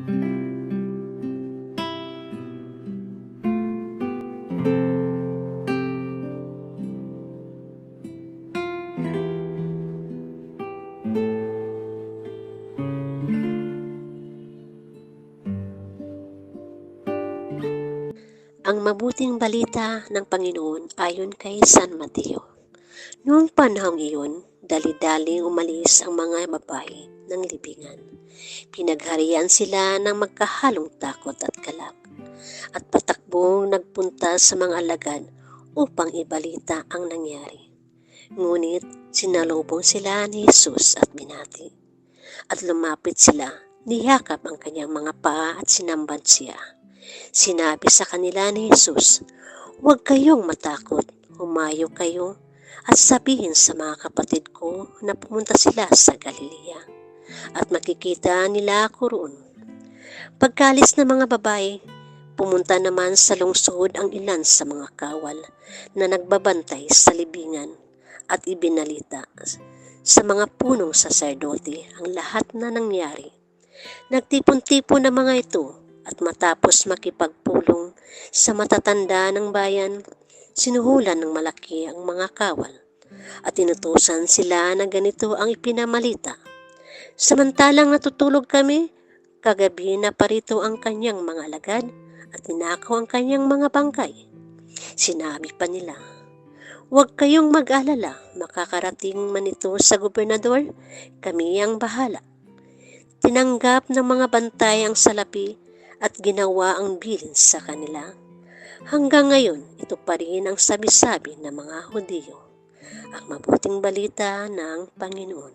Ang mabuting balita ng Panginoon ayon kay San Mateo. Noong panahong iyon, dali-daling umalis ang mga babae ng libingan. Pinagharian sila ng magkahalong takot at galak, at patakbong nagpunta sa mga alagad upang ibalita ang nangyari. Ngunit sinalubong sila ni Jesus at binati. At lumapit sila, niyakap ang kanyang mga paa at sinambad siya. Sinabi sa kanila ni Jesus, "Huwag kayong matakot, humayo kayo at sabihin sa mga kapatid ko na pumunta sila sa Galilea at makikita nila ako roon." Pagkalis ng mga babae, pumunta naman sa lungsod ang ilan sa mga kawal na nagbabantay sa libingan at ibinalita sa mga punong saserdote ang lahat na nangyari. Nagtipon-tipon ang mga ito at matapos makipagpulong sa matatanda ng bayan, sinuhulan ng malaki ang mga kawal at inutusan sila na ganito ang ipinamalita. "Samantalang natutulog kami, kagabi na parito ang kanyang mga alagad at ninakaw ang kanyang mga bangkay." Sinabi pa nila, "Huwag kayong mag-alala, makakarating man ito sa gobernador, kami ang bahala." Tinanggap ng mga bantay ang salapi at ginawa ang bilin sa kanila. Hanggang ngayon, ito pa rin ang sabi-sabi ng mga Hudyo, ang mabuting balita ng Panginoon.